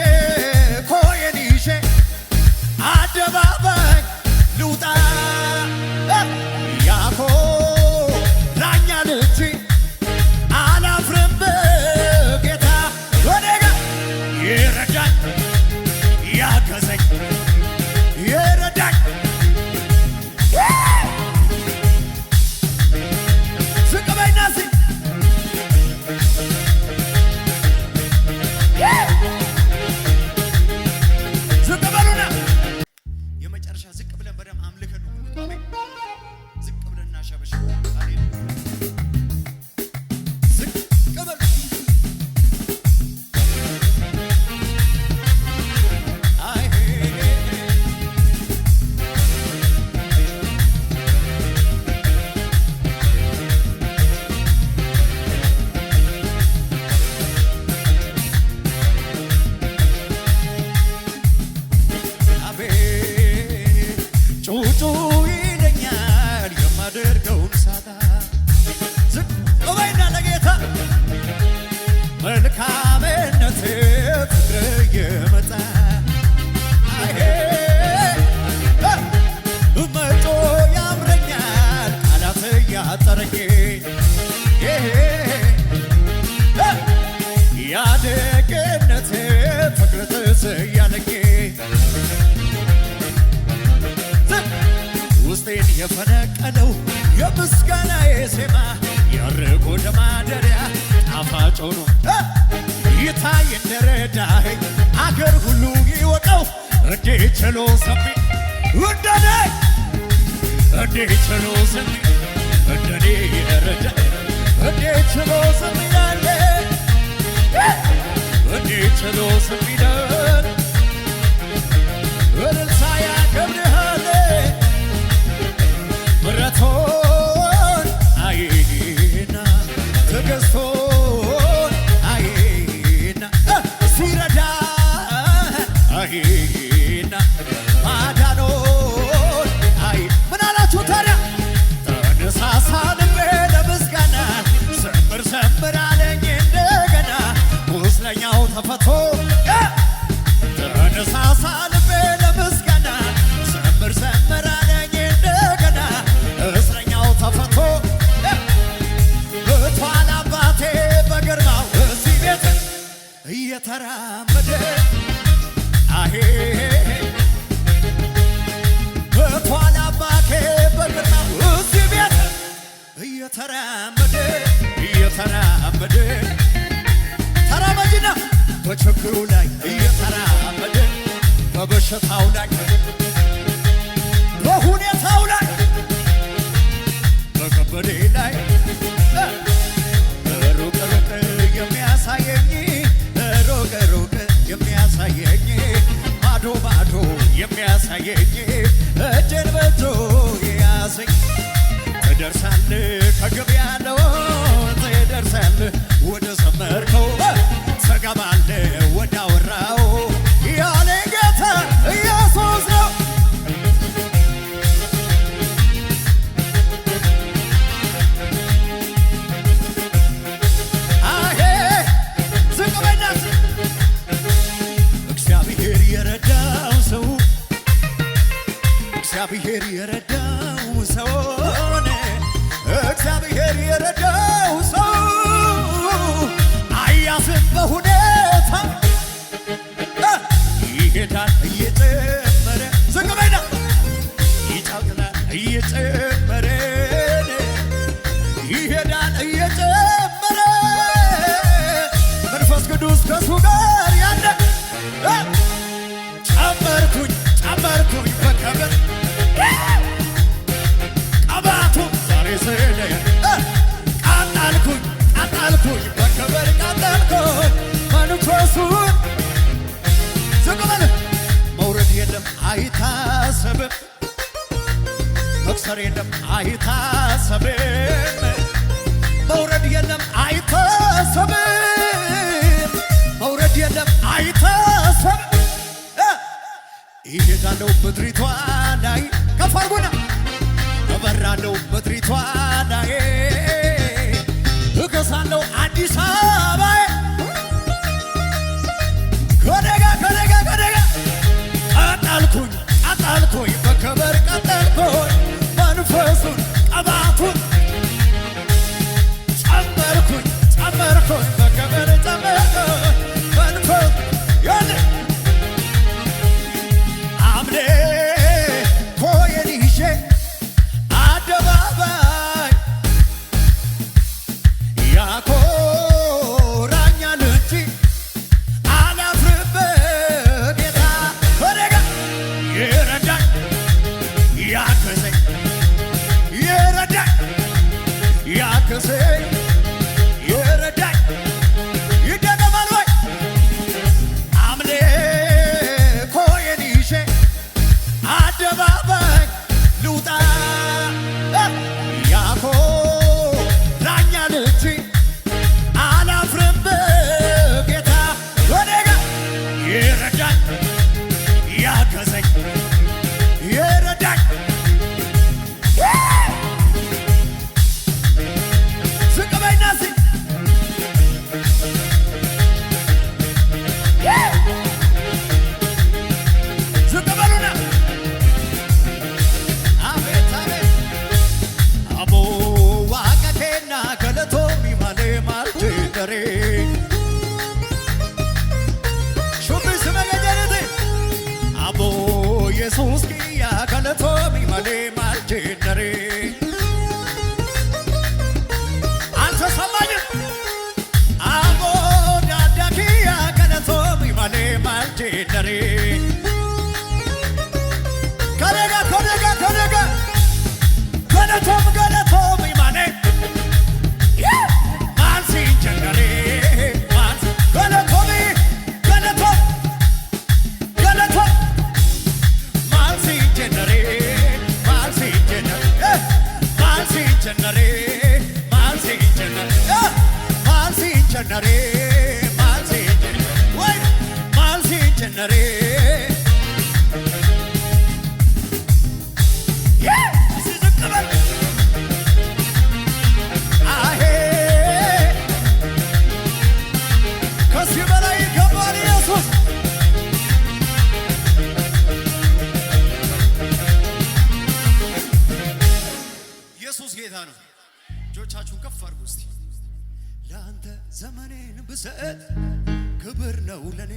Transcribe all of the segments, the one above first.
አምልኮዬን ይዤ አደባባይ ልውጣ ያኮራኛል እንጂ አላፍርም በጌታ ወደ ጋር ይረዳኝ ያገዘኝ ይረዳኝ ዝቅ በይና እስኪ ዝቅ በሉና የመጨረሻ ዝቅ ብለን በደምብ አምልከን ነው የምንወጣው። አሜን። ዝቅ ብለን እናሸበሽ። ሃሌሉያ። ዝቅ በሉ አይ ጩጩ ይለኛል የማደርገውን ሳጣ ዝቅ በይና ለጌታ መልካምነት ፍቅር የመጣ መጮ ያምረኛል ቃላት ያጠረኝ ያደግነት ፍቅር ትዝ ያለኝ ውስጤን የፈነቀለው የምስጋናዬ ዜማ ያርቆ ለማደሪያ ጣፋጭ ሆኖ ይታይ እንደረዳኸኝ አገር ሁሉ ይወቀው። እንዴት ችሎ ሰሚ እንደኔ እንዴት ችሎ ሰሚ እንደኔ የረዳኝ እንዴት ችሎ ሰሚ ያለ እንዴት ችሎ ሰሚ ዳን እልልታ ያከብርሃል ምሕረቱን አይና ትዕግስቱን አይና ሲረዳ አይና ማዳኑን አይ ምን አላችሁ ታዲያ? ተነሳሳ ልቤ ለምስጋና ዘምር ዘምር አለኝ እንደገና ቁስለኛው ተፈቶ ተነሳሳ ልቤ ለምስጋና ዘምር ዘምር አለኝ እንደገና እስረኛው ተፈቶ እቷን አባቴ በግርማው እዚህ ቤት እየተራመደ አሄ እቷን አባቴ በግርማው እዚህ ቤት እየተራመደ ተራመጅና በችግሩ ላይ እየተራመደ በበሽታው ላይ በሁኔታው ላይ በከበዴ ላይ ሩቅ ሩቅ የሚያሳየኝ ሩቅ ሩቅ የሚያሳየኝ ማዶ ማዶ የሚያሳየኝ እጄን በእጁ የያዘኝ ትደርሳለህ ከግብ ያለው ትደርሳለህ ወደ ዘመርከው ትገባለህ ወደ አወራው ያለ ጌታ ኢየሱስ ነው። እግዚአብሔር የረዳው ሰው እግዚአብሔር የረዳው ሰው አያፍርም በሁኔታ ይሄዳል እየጨመረ ዝቅ በይና ይጨምራል እየጨመረ ይሄዳል እየጨመረ መንፈስ ቅዱስ ከሱ ጋር ያለ ጨመርኩኝ በከበር ቀባቱ ዛሬ ስለ ቃጣልኩኝ በከበር ቃጣልኩኝ መንፈሱን ዝቅ በል መውረድ የለም አይታሰብም መክሰር የለም አይታሰብም መውረድ የለም አይታሰብም መውረድ የለም አይታሰብም ይሄዳለው ምድሪቷ ላይ ከፍ አድርጉና እበራለው ምድሪቷ ላይ እገዛለው አዲስ አበባ ኢየሱስ ኪያ ገለቶሚ ማሌ ማልጀነሬ አልተሰማኝም አቦ ዳዳ ኪያ ገለቶሚ ማሌ ማልጀነሬ ከደጋ ገለቶሚ ማሌ ማልሲጀነሬ ኢየሱስ ጌታ ነው። እጆቻችሁን ከፍ አድርጉ እስቲ። ለአንተ ዘመኔን ብሰጥ ክብር ነው ለኔ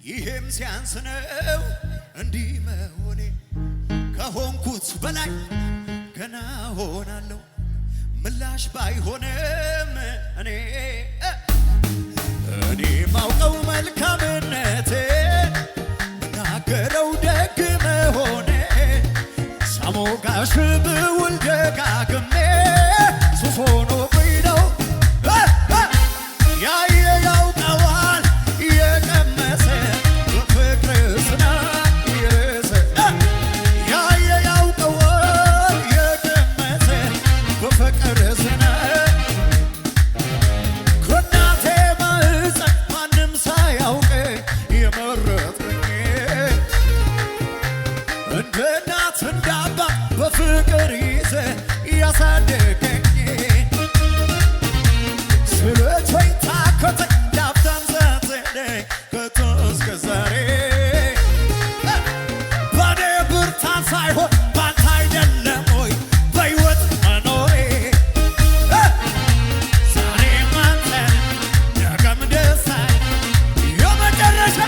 ይሄም ሲያንስ ነው እንዲህ መሆኔ ከሆንኩት በላይ ገና ሆናለሁ ምላሽ ባይሆንም እኔ ማውቀው መልካምነቴ ብናገረው ደግ መሆኔ ሳሞጋሽ ብውል ደጋግሜ ሱስ ሆኖብኝ ነው ያየ ያውቀዋል የቀመሰ በፍቅር ስናት የረሰ ያየ ያውቀዋል የቀመሰ በፍቅር ስናት ከእናቴ ማህፀን ማንም ሳያውቅ የመረጠኝ እንደ እናት እንደ አባት በፍቅር ይዘ ያሳደገኝ ስለቶኝ ታከተኝ ላፍታም ሳትለኝ ከቶ እስከ ዛሬ በኔ ብርታት ሳይሆን ባንተ አይደለም ወይ በሕይወት መኖሬ ዛሬም አንተን ነገም ደስታዬ የመጨረሻ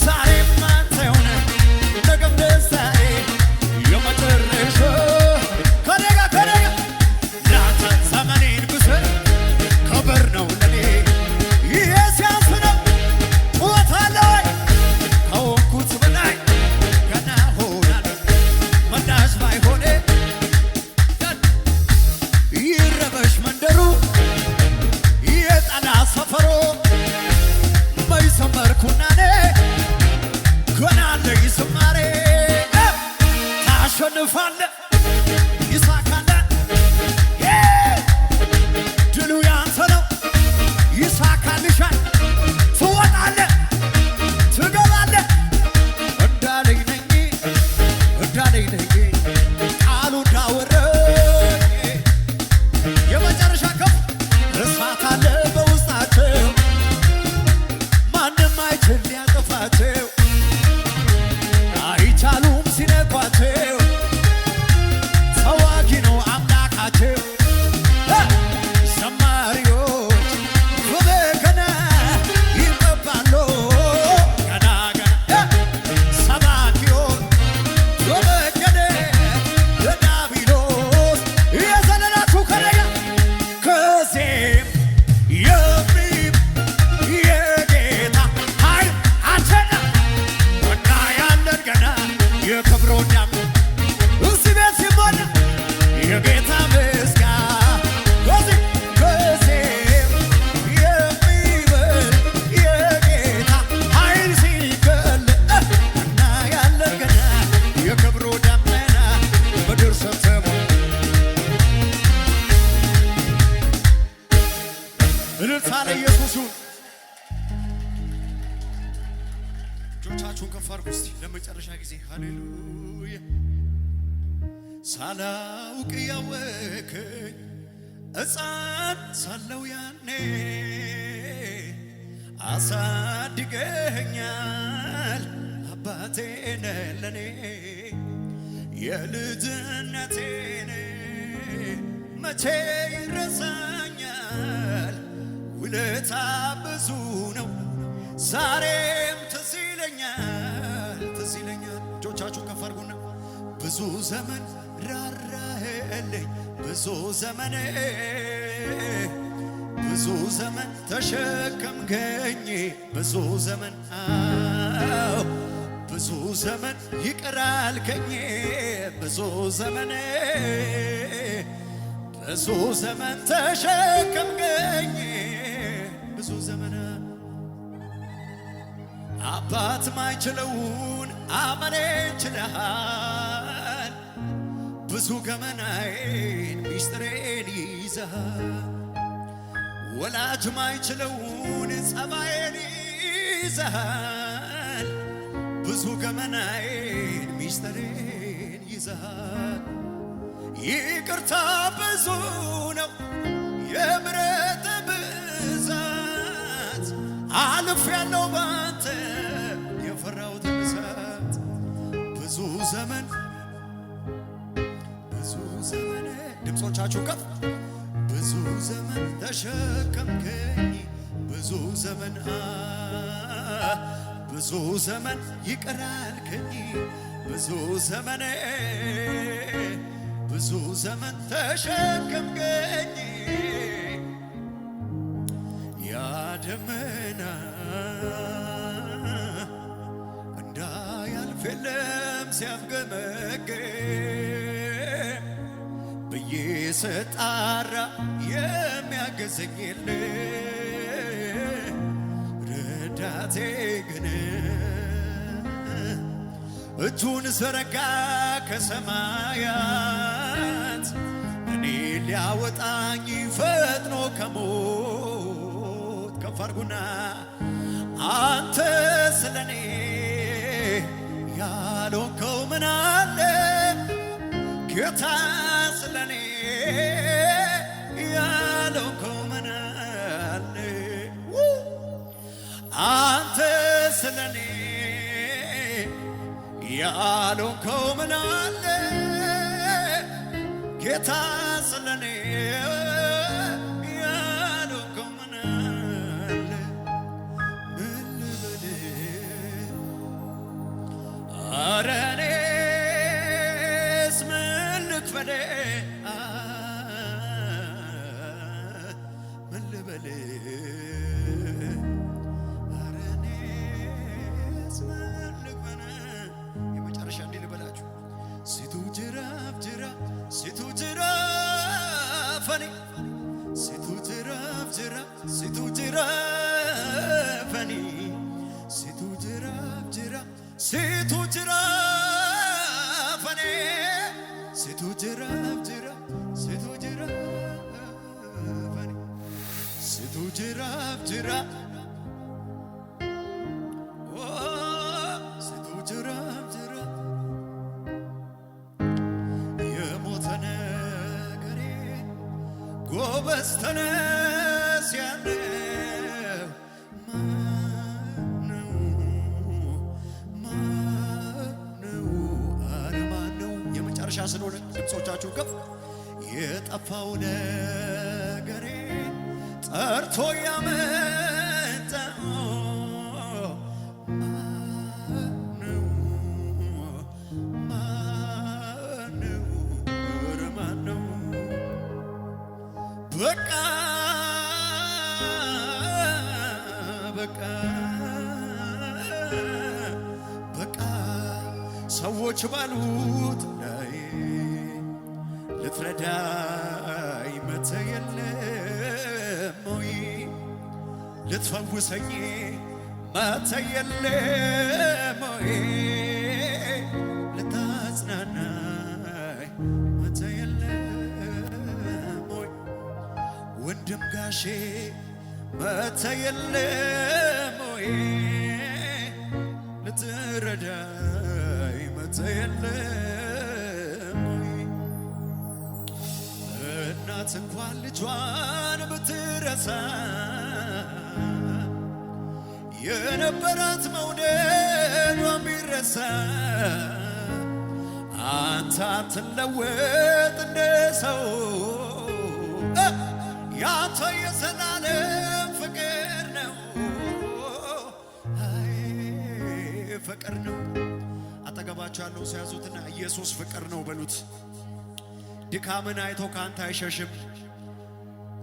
ዛሬም አንተ ሆነ ነገም ደስታዬ የመጨረሻ ከደጋ ለአንተ ዘመኔን ብሰጥ ክብር ነው ለኔ ይሄ ሲያንስ ነው ጩኸት አለ ወይ ከሆንኩት በላይ ገና ሆናለሁ መዳሽ ባይሆኔ ይረበሽ መንደሩ የጠላት ሰፈሮ መይሰመርኩና እኔ ገና አለኝ ዝማሬ ታሸንፋለህ ይሳካልህ ድሉ ያንተ ነው ይሳካልሻል ትወጣለህ ትገባለህ እንዳለኝ ነኝ ቃሉ እንዳወረኝ የመጨረሻ ከፍ እሳት አለ በውስጣቸው ማንም አይችል ሊያጠፋቸው አይቻሉም ሲነኳቸው ተዋጊ ነው አምላካቸው ዘማሪዎች በበገና ይቀባሉ ገና ሰባኪዎች በበገና ለዳቢሎስ የዘለላችሁ ከደጋ ከዚህም የጌታ ኃይል አንተና እና ያለን ገና የክብሩን ዳም እዚህ ቤት ሲሞላ የጌታ ምስጋና ከዚህም የሚበልጥ የጌታ ኃይል ሲገለጥ እና ያለን ገና የክብሩ ደመና ምድር ሰብስቦ እልልታ ለኢየሱስ ይሁን። እጆቻችሁን ከፍ አድርጉ እስቲ ለመጨረሻ ጊዜ ሃሌሉያ። ሳላውቅ ያወከኝ ሕፃን ሳለው ያኔ አሳድገኛል አባቴ ነህ ለኔ የልጅነቴን መቼ ይረሳኛል ውለታ ብዙ ነው ዛሬም ትዝ ይለኛል ድምፆቻችሁን ከፍ አድርጉና ብዙ ዘመን ራራህልኝ ብዙ ዘመን ብዙ ዘመን ተሸከምከኝ ብዙ ዘመን ብዙ ዘመን ይቅር አልከኝ ብዙ ዘመን ብዙ ዘመን ተሸከምከኝ ብዙ ዘመን አባት ማይችለውን አመኔ ችለሃል ብዙ ገመናዬን ሚስጥሬን ይዘሃል ወላጅ ማይችለውን ጸባዬን ይዘሃል ብዙ ገመናዬን ሚስጥሬን ይዘሃል ይቅርታ ብዙ ነው የምሕረት ብዛት አልፌያለሁ ባንተ የፈራሁትን እሳት ብዙ ዘመን ድምፆቻችሁ ከፍ ብዙ ዘመን ተሸከምከኝ ብዙ ዘመን ብዙ ዘመን ይቅር አልከኝ ብዙ ዘመን ብዙ ዘመን ተሸከምከኝ ያ ደመና እንዳያልፍ የለም ሲያፍገመግም ብዬ ስጣራ የሚያገዘኝ የለም ረዳቴ ግን እጁን ዘረጋ ከሰማያት እኔ ሊያወጣኝ ፈጥኖ ከሞት ከፍ አድርጉና አንተ ስለኔ ያልሆንከው ምን አለ ጌታ ስለኔ ያልሆንከው ምን አለ አንተ ስለኔ ያልሆንከው ምን አለ ጌታ ስለኔ ያልሆንከው ምን አለ ምን ልበል ኧረ እኔስ ምን ልክፈል ምን ልበል ኧረ እኔስ ምን ልክፈል የመጨረሻ እንዲህ ልበላችሁ ሲቱ ጅራፍ ጅራፍ ሲቱ ጅራፈኔ ሲቱ ጅራፍ ጅራፍ ሲቱ ጅራፈኔ ሲቱ ጅራፍ ጅራፍ ሲቱ ጅራፈኔ ሲቱ ጅራፍ ጅራፍ ሲቱ ጅራፈኔ ሲቱ ጅራፍ ጅራፍ ሲቱ ጅራፍ ጅራፍ የሞተ ነገሬ ጎበዝ ተነስ ያለው ማነው ኧረ ማነው የመጨረሻ ስለሆነ ድምፆቻችሁ ከፍ የጠፋው ነገሬ ጠርቶ ያመጣው ማነው ኧረ ማነው በቃ በቃ በቃ ሰዎች ባሉት ላይ ልትረዳኝ መተህ የለም ወይ ልትፈውሰኝ መተህ የለም ወይ ልታጽናናኝ መተህ የለም ወይ ወንድም ጋሼ መተህ የለም ወይ ልትረዳኝ መተህ የለም ወይ እናት እንኳን ልጇን ብትረሳ የነበራት መውደዷን ቢረሳ አንተ አትለወጥ እንደ ሰው ያንተ የዘላለም ፍቅር ነው ፍቅር ነው። አጠገባቸው ያለው ሲያዙትና ኢየሱስ ፍቅር ነው በሉት። ድካምን አይቶ ካንተ አይሸሽም።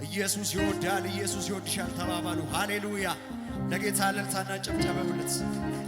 ኢየሱስ ይወዳል፣ ኢየሱስ ይወድሻል ተባባሉ። ሃሌሉያ! ለጌታ እልልታና ጭብጨባ በሉት።